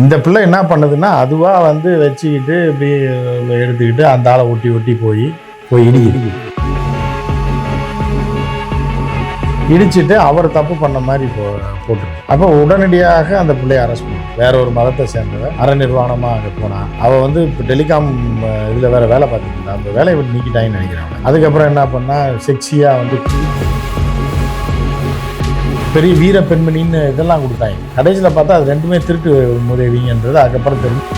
இந்த பிள்ளை என்ன பண்ணுதுன்னா அதுவாக வந்து வச்சுக்கிட்டு இப்படி எடுத்துக்கிட்டு அந்த ஆளை ஒட்டி ஒட்டி போய் இடிச்சிட்டு அவர் தப்பு பண்ண மாதிரி போட்டுருக்கு. அப்போ உடனடியாக அந்த பிள்ளையை அரெஸ்ட் பண்ணி வேற ஒரு மதத்தை சேர்ந்தவ அரை நிர்வாணமாக அங்கே போனான். அவள் வந்து இப்போ டெலிகாம் இதில் வேற வேலை பார்த்துட்டு அந்த வேலையை விட்டு நீக்கிட்டாங்கன்னு நினைக்கிறாங்க. அதுக்கப்புறம் என்ன பண்ணால் செக்ஸியாக வந்து பெரிய வீர பெண்மணின்னு இதெல்லாம் கொடுத்தாங்க. கடைசியில் பார்த்தா அது ரெண்டுமே திருட்டு உதவிங்கன்றது அதுக்கப்புறம் தெரியும்.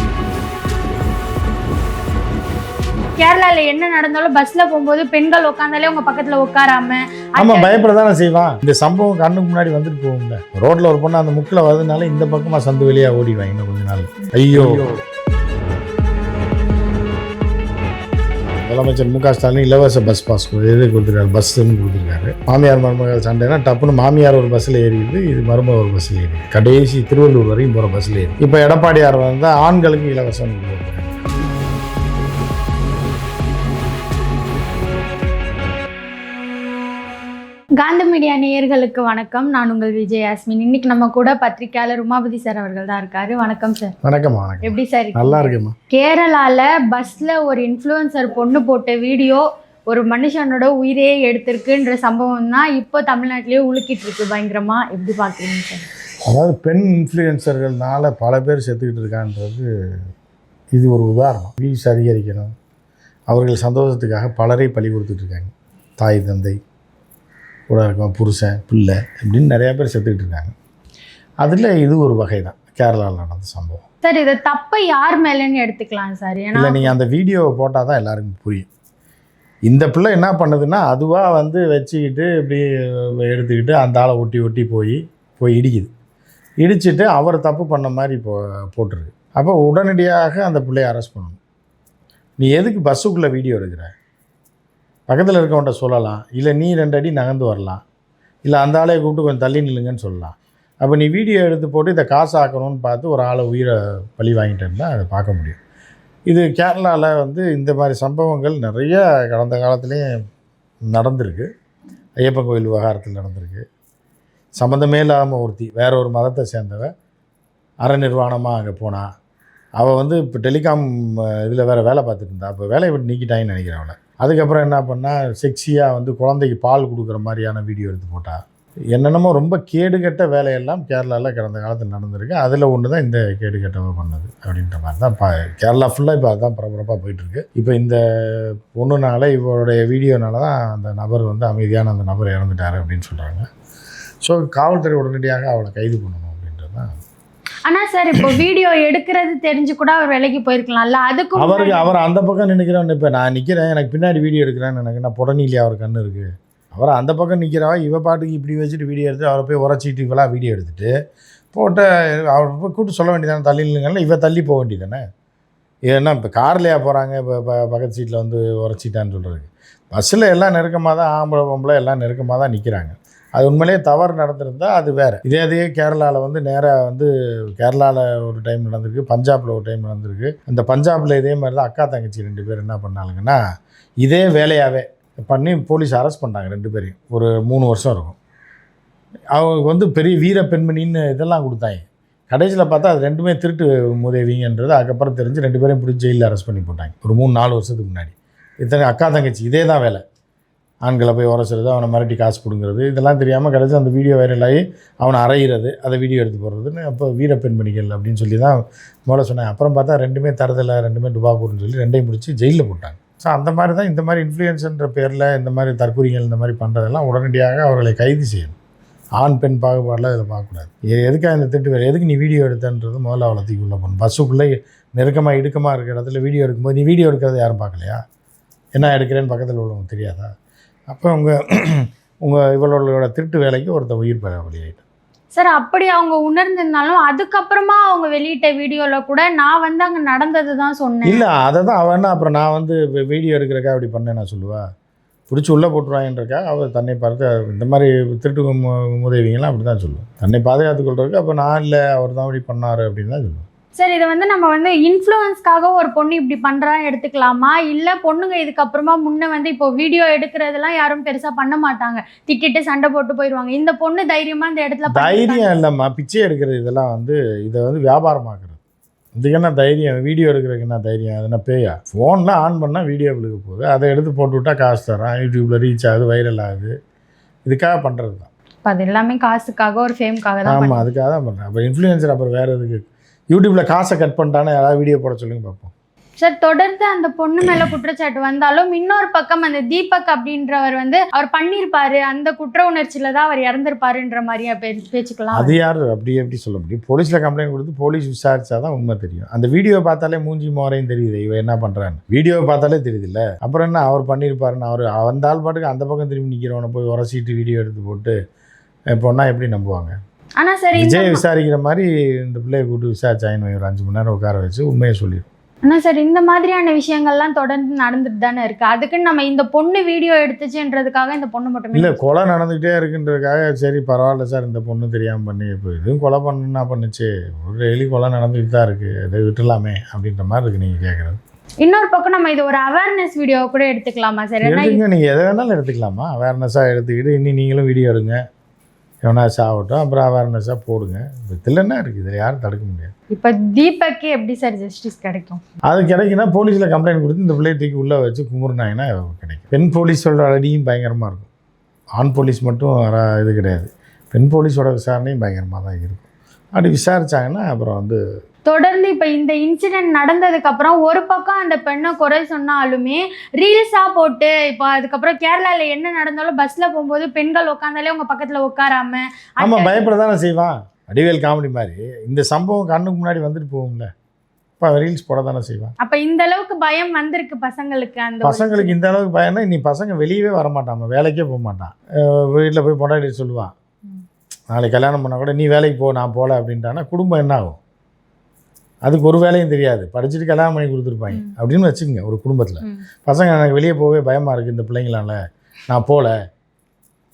கேரளால என்ன நடந்தாலும் பஸ்ல போகும்போது பெண்கள் உட்காந்தாலே உங்க பக்கத்துல உட்காராம ஆமா பயப்படதானே செய்வான். இந்த சம்பவம் கண்ணுக்கு முன்னாடி வந்துட்டு போகுங்க. ரோட்ல ஒரு பொண்ணு அந்த முக்கில் வரதுனால இந்த பக்கமா சந்து வெளியா ஓடிடுவாங்க இன்னும் கொஞ்ச நாள். ஐயோ முதலமைச்சர் மு க ஸ்டாலின் இலவச பஸ் பாஸ் எது கொடுத்துருக்காரு, பஸ்ன்னு கொடுத்துருக்காரு. மாமியார் மருமகள் சண்டைனா டப்புன்னு மாமியார் ஒரு பஸ்ஸில் ஏறிடுது, இது மருமக ஒரு பஸ்ஸில் ஏறிடுது. கடைசி திருவள்ளூர் வரைக்கும் போகிற பஸ்ஸில் ஏறி. இப்போ எடப்பாடியார் வந்தால் ஆண்களுக்கு இலவசம் கொடுக்குறாங்க. காந்தி மீடியா நேயர்களுக்கு வணக்கம். நான் உங்கள் விஜய் யாஸ்மின். இன்னைக்கு நம்ம கூட பத்திரிகையாளர் உமாபதி சார் அவர்கள் தான் இருக்காரு. வணக்கம் சார். வணக்கம். வணக்கம். எப்படி சார்? நல்லா இருக்குமா. கேரளால பஸ்ல ஒரு இன்ஃப்ளூயன்சர் பொண்ணு போட்ட வீடியோ ஒரு மனுஷனோட உயிரே எடுத்திருக்குன்ற சம்பவம் தான் இப்போ தமிழ்நாட்டிலேயே உலுக்கிட்டு இருக்கு பயங்கரமா. எப்படி பாக்குறீங்க சார்? அதாவது பெண் இன்ஃப்ளூயன்சர்கள்னால பல பேர் செத்துக்கிட்டு இருக்கான்றது இது ஒரு உதாரணம். வியூஸ் அதிகரிக்கணும், அவர்கள் சந்தோஷத்துக்காக பலரை பலி கொடுத்துட்டு இருக்காங்க. தாய் தந்தை கூட இருக்கும், புருஷன் பிள்ளை இப்படின்னு நிறையா பேர் செத்துக்கிட்டு இருக்காங்க. அதில் இது ஒரு வகை தான் கேரளாவில் நடந்த சம்பவம். சார் இதை தப்பை யார் மேலேன்னு எடுத்துக்கலாம் சார்? இல்லை நீங்கள் அந்த வீடியோவை போட்டால் தான் எல்லாருக்கும் புரியும். இந்த பிள்ளை என்ன பண்ணுதுன்னா அதுவாக வந்து வச்சுக்கிட்டு இப்படி எடுத்துக்கிட்டு அந்த ஆளை ஒட்டி ஒட்டி போய் இடிச்சிட்டு அவர் தப்பு பண்ண மாதிரி போட்டிருக்கு. அப்போ உடனடியாக அந்த பிள்ளையை அரெஸ்ட் பண்ணணும். நீ எதுக்கு பஸ்ஸுக்குள்ளே வீடியோ எடுக்கிற? பக்கத்தில் இருக்கவன்ட்ட சொல்லலாம், இல்லை நீ 2 அடி நகர்ந்து வரலாம், இல்லை அந்த ஆளையை கூப்பிட்டு கொஞ்சம் தள்ளி நில்லுங்கன்னு சொல்லலாம். அப்போ நீ வீடியோ எடுத்து போட்டு இதை காசு ஆக்கணும்னு பார்த்து ஒரு ஆளை உயிரை பழி வாங்கிட்டு இருந்தால் அதை பார்க்க முடியும். இது கேரளாவில் வந்து இந்த மாதிரி சம்பவங்கள் நிறைய கடந்த காலத்துலேயே நடந்திருக்கு. ஐயப்பன் கோயில் விவகாரத்தில் நடந்திருக்கு. சம்மந்தமே இல்லாமல் ஒருத்தி வேற ஒரு மதத்தை சேர்ந்தவ அரை நிர்வாணமாக அங்கே போனான். அவள் வந்து இப்போ டெலிகாம் இதில் வேறு வேலை பார்த்துட்டு இருந்தா. அப்போ வேலையை விட்டு நீக்கிட்டாங்கன்னு நினைக்கிறேன் அவளை. அதுக்கப்புறம் என்ன பண்ணால் செக்ஸியாக வந்து குழந்தைக்கு பால் கொடுக்குற மாதிரியான வீடியோ எடுத்து போட்டால். என்னென்னமோ ரொம்ப கேடுகட்ட வேலையெல்லாம் கேரளாவில் கடந்த காலத்தில் நடந்திருக்கு. அதில் ஒன்று தான் இந்த கேடுகட்டவை பண்ணது அப்படின்ற மாதிரி தான் கேரளா ஃபுல்லாக இப்போ அதுதான் பரபரப்பாக போயிட்டுருக்கு. இப்போ இந்த பொண்ணுனால இவருடைய வீடியோனால தான் அந்த நபர் வந்து அமைதியான அந்த நபர் இறந்துட்டார் அப்படின்னு சொல்கிறாங்க. ஸோ காவல்துறை உடனடியாக அவளை கைது பண்ணணும் அப்படின்றது தான். ஆனால் சார் இப்போ வீடியோ எடுக்கிறது தெரிஞ்சு கூட அவர் வேலைக்கு போயிருக்கலாம்ல. அதுக்கு அவர் அந்த பக்கம் நினைக்கிறேன். இப்போ நான் நிற்கிறேன், எனக்கு பின்னாடி வீடியோ எடுக்கிறேன்னு எனக்கு நான் புடனிலே அவர் கண்ணு இருக்குது. அவர் அந்த பக்கம் நிற்கிறவா இவ பாட்டுக்கு இப்படி வச்சுட்டு வீடியோ எடுத்து அவரை போய் உரைச்சிட்டு இவெல்லாம் வீடியோ எடுத்துகிட்டு போட்ட அவர் போய் கூப்பிட்டு சொல்ல வேண்டியதானே, தள்ளி இல்லைங்களா இவ தள்ளி போக வேண்டியதானே. ஏன்னா இப்போ கார்லையா போகிறாங்க, இப்போ பக்கத்து சீட்டில் வந்து உரைச்சிட்டான்னு சொல்கிறதுக்கு. பஸ்ஸில் எல்லாம் நெருக்கமாக தான், ஆம்பளை பொம்பளை எல்லாம் நெருக்கமாக தான் நிற்கிறாங்க. அது உண்மையிலே தவறு நடந்திருந்தால் அது வேறு. இதே கேரளாவில் வந்து நேராக வந்து கேரளாவில் ஒரு டைம் நடந்திருக்கு, பஞ்சாபில் ஒரு டைம் நடந்திருக்கு. இந்த பஞ்சாபில் இதே மாதிரி தான் அக்கா தங்கச்சி 2 பேர் என்ன பண்ணாலுங்கன்னா இதே வேலையாகவே பண்ணி போலீஸ் அரெஸ்ட் பண்ணாங்க 2 பேரையும். ஒரு 3 வருஷம் இருக்கும். அவங்க வந்து பெரிய வீர பெண்மணின்னு இதெல்லாம் கொடுத்தாங்க. கடைசியில் பார்த்தா அது ரெண்டுமே திருட்டு உதவிங்கன்றது அதுக்கப்புறம் தெரிஞ்சு 2 பேரையும் பிடிச்சி ஜெயிலில் அரெஸ்ட் பண்ணி போட்டாங்க ஒரு 3-4 வருஷத்துக்கு முன்னாடி. இத்தனை அக்கா தங்கச்சி இதே தான் வேலை. ஆண்களை போய் உரைச்சிறது, அவனை மிரட்டி காசு பிடுங்கிறது, இதெல்லாம் தெரியாமல் கடைசி அந்த வீடியோ வைரலாகி அவனை அறையிறது, அதை வீடியோ எடுத்து போடுறதுன்னு அப்போ வீர பெண்மணிகள் அப்படின்னு சொல்லி தான் முதல்ல சொன்னாங்க. அப்புறம் பார்த்தா 2மே தரதில்லை, 2மே டுபாக்கூர்னு சொல்லி 2ஐயும் பிடிச்சி ஜெயிலில் போட்டாங்க. ஸோ அந்த மாதிரி தான் இந்த மாதிரி இன்ஃப்ளூயன்ஸுன்ற பேரில் இந்த மாதிரி தற்கொலைகள் இந்த மாதிரி பண்ணுறதெல்லாம் உடனடியாக அவர்களை கைது செய்யணும். ஆண் பெண் பாகுபாடெலாம் இதில் பார்க்கக்கூடாது. எதுக்காக இந்த திட்டு வேறு, எதுக்கு நீ வீடியோ எடுத்தன்றது முதல்ல அவளை தூக்கி உள்ள போகணும். பஸ்ஸுக்குள்ளே நெருக்கமாக இடுக்கமாக இருக்கிற இடத்துல வீடியோ எடுக்கும்போது நீ வீடியோ எடுக்கிறத யாரும் பார்க்கலையா? என்ன எடுக்கிறேன்னு பக்கத்தில் உள்ளவங்க தெரியாதா? அப்போ இவளோட திருட்டு வேலைக்கு ஒருத்தர் உயிர் பலியாயிட்டு. சார் அப்படி அவங்க உணர்ந்திருந்தாலும் அதுக்கப்புறமா அவங்க வெளியிட்ட வீடியோவில் கூட நான் வந்து அங்கே நடந்தது தான் சொன்னேன். இல்லை அதை தான் அவன்னா அப்புறம் நான் வந்து வீடியோ எடுக்கிறக்கா அப்படி பண்ணேன் நான் சொல்லுவா. பிடிச்சி உள்ளே போட்டுருவாங்கன்றக்கா அவள் தன்னை பார்த்து இந்த மாதிரி திருட்டு உதவிங்கெல்லாம் அப்படி தான் சொல்லுவேன். தன்னை பாதுகாத்து கொள்றதுக்கு. அப்போ நான் இல்லை அவர் தான் அப்படி பண்ணார் அப்படின்னு தான் சொல்லுவேன். சார் இதை வந்து நம்ம வந்து இன்ஃப்ளூயன்ஸ்க்காக ஒரு பொண்ணு இப்படி பண்ணுறான்னு எடுத்துக்கலாமா? இல்லை பொண்ணுங்க இதுக்கப்புறமா முன்னே வந்து இப்போ வீடியோ எடுக்கிறதெல்லாம் யாரும் பெருசாக பண்ண மாட்டாங்க, திட்டிட்டு சண்டை போட்டு போயிடுவாங்க. இந்த பொண்ணு தைரியமாக இந்த இடத்துல தைரியம் இல்லைம்மா, பிச்சை எடுக்கிறது இதெல்லாம் வந்து இதை வந்து வியாபாரமாக்குறது. இதுக்கு என்ன தைரியம், வீடியோ எடுக்கிறதுக்கு என்ன தைரியம், அது என்ன பேயா? ஃபோனில் ஆன் பண்ணால் வீடியோ விழுக போகுது, அதை எடுத்து போட்டு விட்டால் காசு தரான், யூடியூப்பில் ரீச் ஆகுது, வைரல் ஆகுது. இதுக்காக பண்ணுறது தான். இப்போ அது எல்லாமே காசுக்காக, ஒரு ஃபேம்காக தான். ஆமாம், அதுக்காக தான் பண்ணுறேன். அப்போ இன்ஃப்ளூயன்சர் அப்புறம் வேறு எதுக்கு? யூடியூப்பில் காசை கட் பண்ணிட்டானே, யாராவது வீடியோ போட சொல்லுங்க பார்ப்போம். சார், தொடர்ந்து அந்த பொண்ணு மேலே குற்றச்சாட்டு வந்தாலும் இன்னொரு பக்கம் அந்த தீபக் அப்படின்றவர் வந்து அவர் பண்ணியிருப்பாரு, அந்த குற்ற உணர்ச்சியில் தான் அவர் இறந்துருப்பாருன்ற மாதிரியா பேச்சுக்கலாம். அது யார் அப்படி எப்படி சொல்ல முடியும்? போலீஸில் கம்ப்ளைண்ட் கொடுத்து போலீஸ் விசாரிச்சா தான் உண்மை தெரியும். அந்த வீடியோவை பார்த்தாலே மூஞ்சி மோரையும் தெரியுது இவன் என்ன பண்ணுறான்னு. வீடியோவை பார்த்தாலே தெரியுது இல்லை? அப்புறம் என்ன அவர் பண்ணியிருப்பாருன்னு அவர் வந்தால் பாட்டுக்கு அந்த பக்கம் திரும்பி நிற்கிறவனை போய் உரசிட்டு வீடியோ எடுத்து போட்டு பொண்ணா எப்படி நம்புவாங்க? ஆனால் சரி, விஜய் விசாரிக்கிற மாதிரி இந்த பிள்ளையை கூப்பிட்டு விசாரிச்சாயின்னு ஒரு 5 மணி நேரம் உட்கார வச்சு உண்மையை சொல்லிடும். ஆனால் சார், இந்த மாதிரியான விஷயங்கள்லாம் தொடர்ந்து நடந்துட்டு தானே இருக்குது. அதுக்குன்னு நம்ம இந்த பொண்ணு வீடியோ எடுத்துச்சுன்றதுக்காக இந்த பொண்ணு மட்டுமே இல்லை, கொலை நடந்துக்கிட்டே இருக்குன்றதுக்காக சரி பரவாயில்ல சார் இந்த பொண்ணு தெரியாமல் பண்ணி இப்போ இதுவும் கொலை பண்ணுன்னா பண்ணுச்சு, ஒரு டெய்லி கொலை நடந்துக்கிட்டு தான் இருக்குது, அதை விட்டுலாமே அப்படின்ற மாதிரி இருக்குது நீங்கள் கேட்குறது. இன்னொரு பக்கம் நம்ம இது ஒரு அவேர்னஸ் வீடியோவை கூட எடுத்துக்கலாமா சார்? எடுத்துங்க, நீங்கள் எதை வேணாலும் எடுத்துக்கலாமா. அவேர்னஸாக எடுத்துக்கிட்டு இன்னும் நீங்களும் வீடியோ எடுங்க, எவனாச்சும் ஆகட்டும், அப்புறம் அவேர்னஸாக போடுங்க. இதில் என்ன இருக்குது? இதில் யாரும் தடுக்க முடியாது. இப்போ தீபக்கு எப்படி சார் ஜஸ்டிஸ் கிடைக்கும்? அது கிடைக்குன்னா போலீஸில் கம்ப்ளைண்ட் கொடுத்து இந்த பிள்ளையை தூக்கி உள்ளே வச்சு கும்பிட்னாங்கன்னா கிடைக்கும். பெண் போலீஸோட அடியும் பயங்கரமாக இருக்கும். ஆண் போலீஸ் மட்டும் இது கிடையாது, பெண் போலீஸோட விசாரணையும் பயங்கரமாக தான் இருக்கும். அப்படி விசாரித்தாங்கன்னா அப்புறம் வந்து தொடர்ந்து இப்போ இந்த இன்சிடென்ட் நடந்ததுக்கப்புறம் ஒரு பக்கம் அந்த பெண்ணை குறை சொன்னாலுமே ரீல்ஸாக போட்டு இப்போ அதுக்கப்புறம் கேரளாவில் என்ன நடந்தாலும் பஸ்ஸில் போகும்போது பெண்கள் உட்காந்தாலே உங்கள் பக்கத்தில் உட்காராம. ஆமாம், பயப்பட தானே செய்வான். வடிவேல் காமெடி மாதிரி இந்த சம்பவம் கண்ணுக்கு முன்னாடி வந்துட்டு போகும்ல, இப்போ ரீல்ஸ் போட தானே செய்வான். அப்போ இந்த அளவுக்கு பயம் வந்திருக்கு பசங்களுக்கு. அந்த பசங்களுக்கு இந்த அளவுக்கு பயம்னா நீ பசங்க வெளியவே வர மாட்டான், வேலைக்கே போக மாட்டான். வீட்டில் போய் பொண்டாட்டி சொல்லுவான், நாளைக்கு கல்யாணம் பண்ணால் கூட நீ வேலைக்கு போ நான் போகல அப்படின்ட்டானா குடும்பம் என்ன ஆகும்? அதுக்கு ஒரு வேலையும் தெரியாது, படிச்சுட்டு கல்யாணம் பண்ணி கொடுத்துருப்பாங்க அப்படின்னு வச்சுக்கோங்க. ஒரு குடும்பத்தில் பசங்க எனக்கு வெளியே போகவே பயமாக இருக்குது இந்த பிள்ளைங்களால நான் போகல,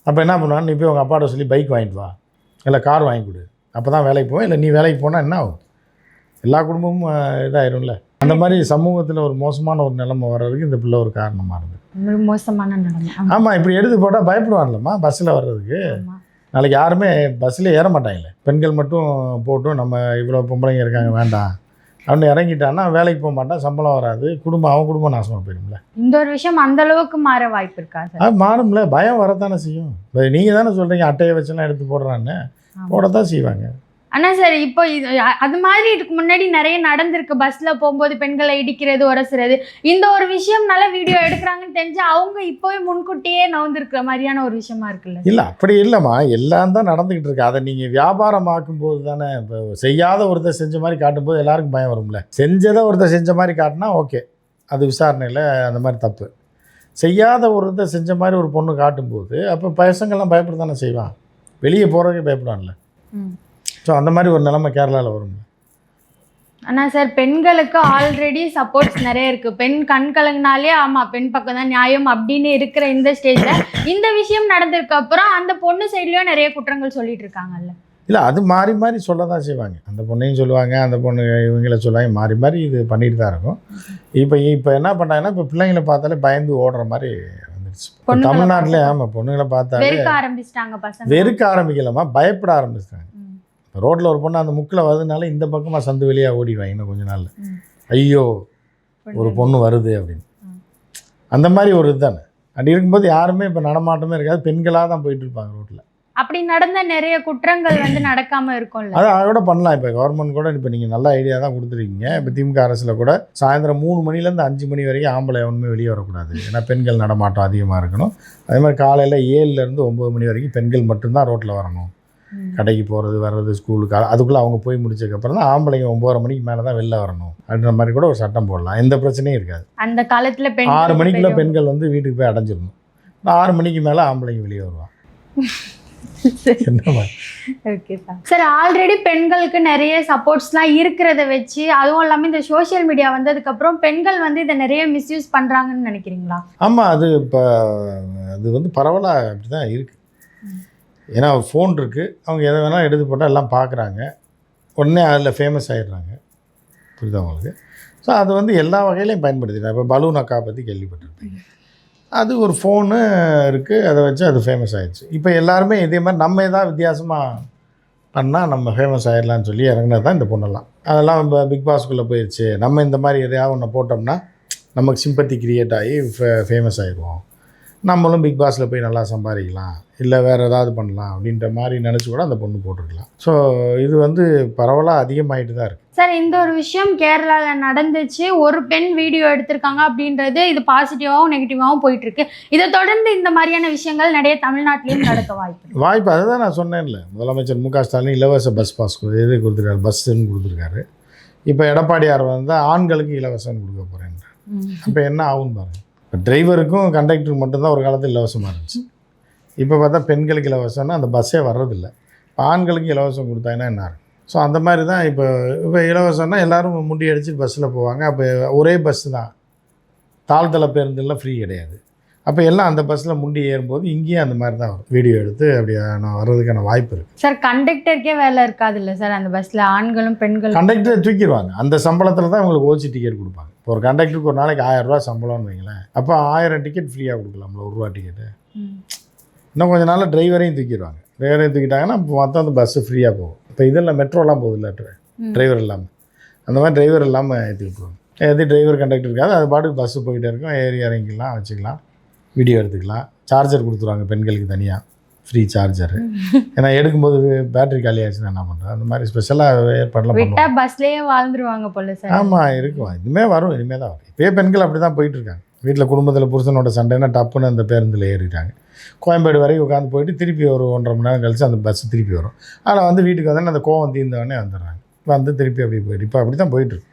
அப்போ என்ன பண்ணுவான்னு, நீ போய் உங்கள் அப்பாட்ட சொல்லி பைக் வாங்கிட்டு வா, இல்லை கார் வாங்கி கொடு, அப்போ தான் வேலைக்கு போவேன், இல்லை நீ வேலைக்கு போனால் என்ன ஆகும்? எல்லா குடும்பமும் இதாகிடும்ல. அந்த மாதிரி சமூகத்தில் ஒரு மோசமான ஒரு நிலைமை வர்றதுக்கு இந்த பிள்ளை ஒரு காரணமாக இருந்தது. மோசமான நிலைமை. ஆமாம், இப்படி எடுத்து போட்டால் பயப்படுவான்லம்மா பஸ்ஸில் வர்றதுக்கு. நாளைக்கு யாருமே பஸ்ஸில் ஏற மாட்டாங்களே, பெண்கள் மட்டும் போட்டும் நம்ம இவ்வளோ பொம்பளைங்க இருக்காங்க வேண்டாம் அப்படின்னு இறங்கிட்டான்னா வேலைக்கு போக மாட்டான், சம்பளம் வராது, அவன் குடும்பம் நாசமாக போயிடும்ல. இந்த ஒரு விஷயம் அந்த அளவுக்கு மாற வாய்ப்பு இருக்கா சார்? அது மாறும்ல, பயம் வரத்தானே செய்யும். இப்போ நீங்கள் தானே சொல்கிறீங்க அட்டையை வச்சுலாம் எடுத்து போடுறான்னு, போடத்தான் செய்வாங்க. ஆனால் சார், இப்போ இது அது மாதிரி இதுக்கு முன்னாடி நிறைய நடந்திருக்கு. பஸ்ஸில் போகும்போது பெண்களை இடிக்கிறது, உரசுறது, இந்த ஒரு விஷயம்னால வீடியோ எடுக்கிறாங்கன்னு தெரிஞ்சு அவங்க இப்போவே முன்கூட்டியே நவுந்திருக்கிற மாதிரியான ஒரு விஷயமா இருக்குல்ல? இல்லை, அப்படி இல்லைம்மா, எல்லாம் தான் நடந்துக்கிட்டு இருக்கு. அதை நீங்கள் வியாபாரமாக்கும் போது தானே. இப்போ செய்யாத ஒருத்தர் செஞ்ச மாதிரி காட்டும்போது எல்லாருக்கும் பயம் வரும்ல. செஞ்சதை ஒருத்தர் செஞ்ச மாதிரி காட்டினா ஓகே, அது விசாரணையில் அந்த மாதிரி தப்பு. செய்யாத ஒருத்தர் செஞ்ச மாதிரி ஒரு பொண்ணு காட்டும்போது அப்போ பசங்கள்லாம் பயப்பட தானே செய்வான், வெளியே போகிறதுக்கே பயப்படான்ல. ஸோ அந்த மாதிரி ஒரு நிலைமை கேரளாவில் வரும். ஆனால் சார், பெண்களுக்கு ஆல்ரெடி சப்போர்ட்ஸ் நிறைய இருக்குது. பெண் கண் கலங்கினாலே ஆமாம் பெண் பக்கம் தான் நியாயம் அப்படின்னு இருக்கிற இந்த ஸ்டேஜில் இந்த விஷயம் நடந்ததுக்கு அப்புறம் அந்த பொண்ணு சைட்லேயும் நிறைய குற்றங்கள் சொல்லிட்டு இருக்காங்கல்ல. இல்லை, அது மாறி மாறி சொல்ல தான் செய்வாங்க. அந்த பொண்ணையும் சொல்லுவாங்க, அந்த பொண்ணு இவங்கள சொல்லுவாங்க, மாறி மாறி இது பண்ணிட்டு தான் இருக்கும். இப்போ என்ன பண்ணாங்கன்னா, இப்போ பிள்ளைங்களை பார்த்தாலே பயந்து ஓடுற மாதிரி வந்துடுச்சு தமிழ்நாட்டிலே. ஆமாம், பொண்ணுங்களை பார்த்தாலே வெறுக்க ஆரம்பிச்சிட்டாங்க பசங்க. வெறுக்க ஆரம்பிக்கலாமா, பயப்பட ஆரம்பிச்சிட்டாங்க. ரோட்டில் ஒரு பொண்ணு அந்த முக்கில் வருதுனால இந்த பக்கமாக சந்து வெளியாக ஓடிடுவாங்க இன்னும் கொஞ்ச நாளில். ஐயோ ஒரு பொண்ணு வருது அப்படின்னு. அந்த மாதிரி ஒரு இதுதானே. அப்படி இருக்கும்போது யாருமே இப்போ நடமாட்டமே இருக்காது, பெண்களாக தான் போயிட்டு இருப்பாங்க ரோட்டில். அப்படி நடந்த நிறைய குற்றங்கள் வந்து நடக்காமல் இருக்கும்ல. அதை கூட பண்ணலாம். இப்போ கவர்மெண்ட் கூட இப்போ நீங்கள் நல்ல ஐடியா தான் கொடுத்துருக்கீங்க. இப்போ திமுக அரசில் கூட சாயந்தரம் 3 மணிலேருந்து 5 மணி வரைக்கும் ஆம்பளை எவனுமே வெளியே வரக்கூடாது, ஏன்னா பெண்கள் நடமாட்டம் அதிகமாக இருக்கணும். அதே மாதிரி காலையில் 7லேருந்து 9 மணி வரைக்கும் பெண்கள் மட்டும்தான் ரோட்டில் வரணும். கடைக்கு போகிறது வர்றது ஸ்கூலுக்கு அதுக்குள்ளே அவங்க போய் முடிச்சதுக்கப்புறம் தான் ஆம்பளைங்க 9:30 மணிக்கு மேலே தான் வெளில வரணும் அப்படின்ற மாதிரி கூட ஒரு சட்டம் போடலாம். எந்த பிரச்சனையும் இருக்காது. அந்த காலத்தில் 6 மணிக்குள்ள பெண்கள் வந்து வீட்டுக்கு போய் அடைஞ்சிடணும். 6 மணிக்கு மேலே ஆம்பளைங்க வெளியே வருவாங்க. ஓகே சார், ஆல்ரெடி பெண்களுக்கு நிறைய சப்போர்ட்ஸ்லாம் இருக்கிறத வச்சு, அதுவும் இல்லாமல் இந்த சோஷியல் மீடியா வந்ததுக்கப்புறம் பெண்கள் வந்து இதை நிறைய மிஸ்யூஸ் பண்ணுறாங்கன்னு நினைக்கிறீங்களா? ஆமாம், அது இப்போ அது வந்து பரவலாக அப்படி தான் இருக்குது. ஏன்னா ஃபோன் இருக்குது, அவங்க எதை வேணால் எடுத்து போட்டால் எல்லாம் பார்க்குறாங்க, உடனே அதில் ஃபேமஸ் ஆகிடுறாங்க. புரியுதா உங்களுக்கு? ஸோ அது வந்து எல்லா வகையிலையும் பயன்படுத்திடுறாங்க. இப்போ பலூன் அக்கா பற்றி கேள்விப்பட்டிருப்பீங்க. அது ஒரு ஃபோனு இருக்குது, அதை வச்சு அது ஃபேமஸ் ஆகிடுச்சு. இப்போ எல்லாருமே இதே மாதிரி நம்ம எதாவது வித்தியாசமாக பண்ணால் நம்ம ஃபேமஸ் ஆகிடலான்னு சொல்லி இறங்கினது தான் இந்த பொண்ணெல்லாம். அதெல்லாம் இப்போ பிக் பாஸ்க்குள்ளே போயிடுச்சு, நம்ம இந்த மாதிரி எதையாவது ஒன்று போட்டோம்னா நமக்கு சிம்பத்தி க்ரியேட் ஆகி ஃபேமஸ் ஆகிடுவோம், நம்மளும் பிக் பாஸில் போய் நல்லா சம்பாதிக்கலாம், இல்லை வேறு ஏதாவது பண்ணலாம் அப்படின்ற மாதிரி நினச்சி கூட அந்த பொண்ணு போட்டிருக்கலாம். ஸோ இது வந்து பரவலாக அதிகமாகிட்டு தான் இருக்குது. சார் இந்த ஒரு விஷயம் கேரளாவில் நடந்துச்சு, ஒரு பெண் வீடியோ எடுத்திருக்காங்க அப்படின்றது இது பாசிட்டிவாகவும் நெகட்டிவாகவும் போயிட்டுருக்கு. இதை தொடர்ந்து இந்த மாதிரியான விஷயங்கள் நிறைய தமிழ்நாட்டிலையும் நடக்க வாய்ப்பு அதை தான் நான் சொன்னேன்ல, முதலமைச்சர் மு க ஸ்டாலின் இலவச பஸ் பாஸ் எது கொடுத்துருக்காரு, பஸ்ஸுன்னு கொடுத்துருக்காரு. இப்போ எடப்பாடியார் வந்தால் ஆண்களுக்கு இலவசம்னு கொடுக்க போகிறேன். அப்போ என்ன ஆகும் பாருங்கள். இப்போ டிரைவருக்கும் கண்டக்டருக்கு மட்டும்தான் ஒரு காலத்தில் இலவசமாக இருந்துச்சு. இப்போ பார்த்தா பெண்களுக்கு இலவசம்னா அந்த பஸ்ஸே வர்றதில்லை. இப்போ ஆண்களுக்கு இலவசம் கொடுத்தாங்கன்னா என்ன இருக்கும்? ஸோ அந்த மாதிரி தான் இப்போ இலவசம்னா எல்லோரும் முண்டி அடித்து பஸ்ஸில் போவாங்க. அப்போ ஒரே பஸ்ஸு தான், தாழ்த்தள பேருந்துலாம் ஃப்ரீ கிடையாது. அப்போ எல்லாம் அந்த பஸ்ஸில் முண்டி ஏறும்போது இங்கேயும் அந்த மாதிரி தான் வரும். வீடியோ எடுத்து அப்படி நான் வர்றதுக்கான வாய்ப்பு இருக்குது. சார் கண்டக்டருக்கே வேலை இருக்காது இல்லை சார் அந்த பஸ்ஸில், ஆண்களும் பெண்களும். கண்டக்டரை தூக்கிடுவாங்க. அந்த சம்பளத்தில் தான் உங்களுக்கு ஓசி டிக்கெட் கொடுப்பாங்க. இப்போ ஒரு கண்டக்டருக்கு ஒரு நாளைக்கு 1000 ரூபா சம்பளம்னு வைங்களேன், அப்போ 1000 டிக்கெட் ஃப்ரீயாக கொடுக்கலாம்ல, ₹1 டிக்கெட்டு. இன்னும் கொஞ்சம் நாளில் டிரைவரையும் தூக்கிடுவாங்க. டிரைவரையும் தூக்கிட்டாங்கன்னா இப்போ மொத்தம் அந்த பஸ்ஸு ஃப்ரீயாக போகும். இப்போ இதெல்லாம் மெட்ரோலாம் போகுது இல்லை, டிரைவர் இல்லாமல், அந்த மாதிரி டிரைவர் இல்லாமல் ஏற்றி விட்டுருவாங்க. ஏற்றி டிரைவர் கண்டக்டர் இருக்காது, அது பாட்டுக்கு பஸ்ஸு போயிட்டே இருக்கும், ஏறி இறங்கிக்கலாம், வச்சுக்கலாம், வீடியோ எடுத்துக்கலாம். சார்ஜர் கொடுத்துருவாங்க பெண்களுக்கு தனியாக, ஃப்ரீ சார்ஜர். ஏன்னா எடுக்கும்போது பேட்டரி காலி ஆச்சுன்னா என்ன பண்ணுறது, அந்த மாதிரி ஸ்பெஷலாக ஏற்பாடுலாம் பண்ணுவாங்க. பஸ்லேயே வாழ்ந்துருவாங்க போல சார். ஆமாம் இருக்கும், இனிமேல் வரும், இனிமேல் தான் வரும். இப்போயே பெண்கள் அப்படி தான் போயிட்டுருக்காங்க. வீட்டில் குடும்பத்தில் புருஷனோட சண்டைன்னா டப்புன்னு அந்த பேருந்தில் ஏறிட்டாங்க, கோயம்பேடு வரைக்கும் உட்காந்து போயிட்டு திருப்பி ஒரு 1.5 மணி நேரம் கழிச்சு அந்த பஸ்ஸு திருப்பி வரும். அதில் வந்து வீட்டுக்கு வந்தோடனே அந்த கோவம் தீர்ந்தவொடனே வந்துடுறாங்க, வந்து திருப்பி அப்படி போயிட்டு. இப்போ அப்படி தான் போயிட்டுருக்கு.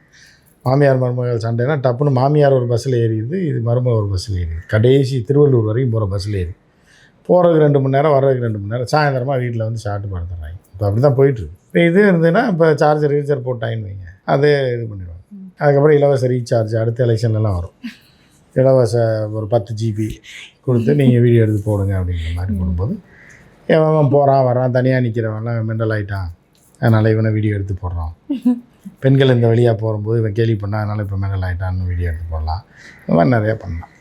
மாமியார் மருமகள் சண்டைனா டப்புன்னு மாமியார் ஒரு பஸ்ஸில் ஏறிடுது, இது மருமகள் ஒரு பஸ்ஸில் ஏறிடுது. கடைசி திருவள்ளூர் வரைக்கும் போகிற பஸ்ஸில் ஏறி போகிறதுக்கு 2 மணி நேரம், வர்றதுக்கு 2 மணி நேரம், சாயந்தரமாக வீட்டில் வந்து சாப்பிட்டு படுத்துறாங்க. இப்போ அப்படி தான் போயிட்டுருக்கு. இப்போ இது இருந்ததுன்னா இப்போ சார்ஜர் ரீசார்ஜ் போட்டாங்கன்னு வைங்க, அதே இது பண்ணிடுவாங்க. அதுக்கப்புறம் இலவச ரீசார்ஜ் அடுத்த எலெக்ஷன்லாம் வரும். இலவச ஒரு 10 GB கொடுத்து நீங்கள் வீடியோ எடுத்து போடுங்க அப்படிங்கிற மாதிரி போடும்போது எவன் போகிறான் வரான், தனியாக நிற்கிறவன்லாம் மெண்டல் ஆகிட்டான், அதனால் இவனை வீடியோ எடுத்து போடுறான். பெண்கள் இந்த வழியாக போகும்போது இவன் கேள்வி பண்ணால் அதனால் இப்போ மெண்டல் ஆகிட்டான்னு வீடியோ எடுத்து போடலாம். இந்த மாதிரி நிறையா பண்ணலாம்.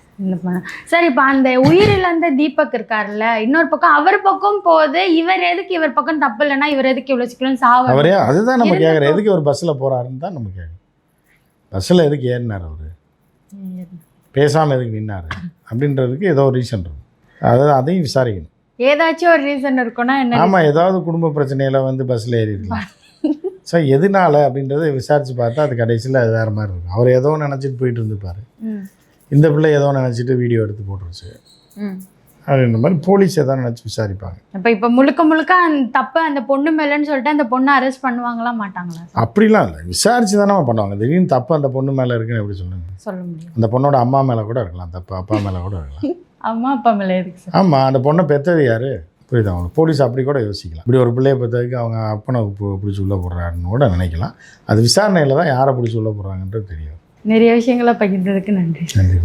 சார் இப்போ அந்த உயிரிழந்த தீபக் இருக்காருல்ல, இன்னொரு பக்கம் அவர் பக்கம் போகுது, இவர் எதுக்கு இவர் பக்கம் தப்பு இல்லைன்னா இவர் எதுக்கு இவ்வளோ சீக்கிரம் சாவு? அவரே அதுதான் நம்ம கேட்குறோம், எதுக்கு ஒரு பஸ்ஸில் போகிறாருன்னு தான் நம்ம கேட்குறோம். பஸ்ஸில் எதுக்கு ஏறினார் அவர், பேசாமல் எதுக்கு நின்னார் அப்படின்றதுக்கு ஏதோ ஒரு ரீசன் இருக்கும். அதையும் விசாரிக்கணும். ஏதாச்சும் ஒரு ரீசன் இருக்குன்னா என்ன? ஆமாம், ஏதாவது குடும்ப பிரச்சனையில் வந்து பஸ்ஸில் ஏறிடலாம். ஸோ எதனால அப்படின்றத விசாரித்து பார்த்தா அது கடைசியில் அது வேறு மாதிரி இருக்கும். அவர் ஏதோ நினச்சிட்டு போயிட்டு இருந்துப்பார், இந்த பிள்ளை ஏதோ நினச்சிட்டு வீடியோ எடுத்து போட்டுருச்சு அப்படின்ற மாதிரி போலீஸ் ஏதோ நினச்சி விசாரிப்பாங்க. இப்போ முழுக்க அந்த தப்பு அந்த பொண்ணு மேலேன்னு சொல்லிட்டு அந்த பொண்ணை அரெஸ்ட் பண்ணுவாங்களா மாட்டாங்களா? அப்படிலாம் இல்லை, விசாரித்து தானே பண்ணுவாங்க. திடீர்னு தப்பு அந்த பொண்ணு மேலே இருக்குன்னு எப்படி சொல்ல முடியும்? அந்த பொண்ணோட அம்மா மேலே கூட இருக்கலாம் தப்பு, அப்பா மேலே கூட இருக்கலாம். அம்மா அப்பா மேலே இருக்கு. ஆமாம், அந்த பொண்ணை பெற்றது யார் புரியுது அவங்களுக்கு. போலீஸ் அப்படி கூட யோசிக்கலாம், இப்படி ஒரு பிள்ளையை பெற்றதுக்கு அவங்க அப்பனை பிடிச்சி உள்ளே போடுறாருன்னு கூட நினைக்கலாம். அது விசாரணையில் தான் யாரை பிடிச்சி உள்ளே போடுறாங்கன்றது தெரியும். நிறைய விஷயங்களை பகிர்ந்ததுக்கு நன்றி. நன்றி.